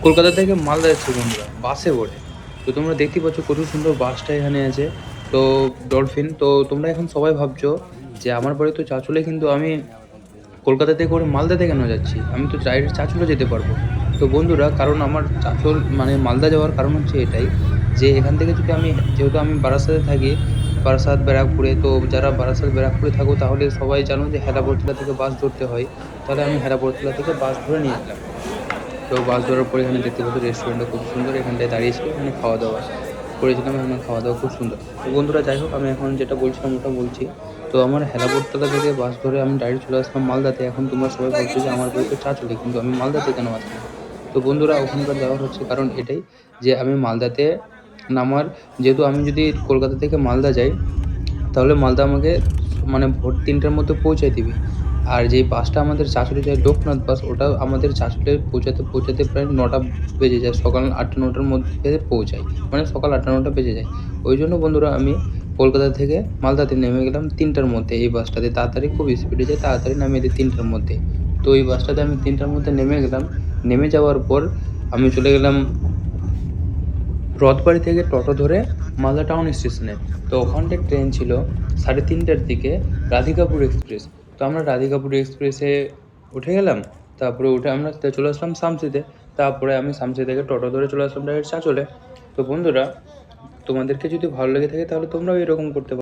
কলকাতা থেকে মালদা যাচ্ছি বন্ধুরা বাসে করে। তো তোমরা দেখতেই পাচ্ছ কত সুন্দর বাসটা এখানে আছে। তো ডলফিন, তো তোমরা এখন সবাই ভাবছো যে আমার বাড়ি তো চাঁচলে, কিন্তু আমি কলকাতা থেকে করে মালদাতে কেন যাচ্ছি? আমি তো ডাইরেক্ট চাঁচলে যেতে পারবো। তো বন্ধুরা, কারণ আমার চাঁচল মানে মালদা যাওয়ার কারণ হচ্ছে এটাই, যে এখান থেকে যদি আমি, যেহেতু আমি বারাসাতে থাকি, বারাসাত ব্যারাকপুরে, তো যারা বারাসাত ব্যারাকপুরে থাকো তাহলে সবাই জানো যে হেলাবরতলা থেকে বাস ধরতে হয়। তাহলে আমি হেলাবরতলা থেকে বাস ধরে নিয়েছিলাম। তো বাস ধরার পরে এখানে দেখতে পাচ্ছ রেস্টুরেন্টটা খুব সুন্দর, এখানটায় দাঁড়িয়েছিল, এখানে খাওয়া দাওয়া করেছিলাম, এখানে খাওয়া দাওয়া খুব সুন্দর। তো বন্ধুরা যাই হোক, আমি এখন যেটা বলছিলাম ওটা বলছি। তো আমার হেলাবরতলা থেকে বাস ধরে আমি ডাইরেক্ট চলে আসলাম মালদাতে। এখন তোমরা সবাই ভাবছো যে আমার বাড়ি তো চাঁচলে, কিন্তু আমি মালদাতে কেন আসলাম? তো বন্ধুরা, ওখানকার যাওয়ার হচ্ছে কারণ এটাই, যে আমি মালদাতে নামার, যেহেতু আমি যদি কলকাতা থেকে মালদা যাই তাহলে মালদা আমাকে মানে ভোর ৩টার মধ্যে পৌঁছায় দিবে। আর যেই বাসটা আমাদের চাঁচলে যায় লোকনাথ বাস, ওটা আমাদের চাঁচলে পৌঁছাতে প্রায় ৯টা বেজে যায়। সকাল ৮টা-৯টার মধ্যে পৌঁছায়। মানে সকাল ৮টা-৯টা বেজে যায়। ওইজন্য বন্ধুরা আমি কলকাতা থেকে মালদাতে নেমে গেলাম ৩টার মধ্যে এই বাসটাতে। তাড়াতাড়ি খুব স্পিডে যায়, তাড়াতাড়ি নামিয়ে দেয় ৩টার মধ্যে। তো এই বাসটাতে আমি ৩টার মধ্যে নেমে গেলাম। নেমে যাওয়ার পর আমি চলে গেলাম রথবাড়ি থেকে টোটো ধরে মালদা টাউন স্টেশনে। তো ওখানটায় ট্রেন ছিল 3:30টার দিকে, রাধিকাপুর এক্সপ্রেস। তো আমরা রাধিকাপুর এক্সপ্রেসে উঠে গেলাম। তারপরে উঠে আমরা চলে আসলাম শামসিতে। তারপরে আমি শামসি থেকে টোটো ধরে চলে আসলাম ডাইরেক্ট চাঁচলে। তো বন্ধুরা, তোমাদেরকে যদি ভালো লেগে থাকে তাহলে তোমরাও এরকম করতে পারো।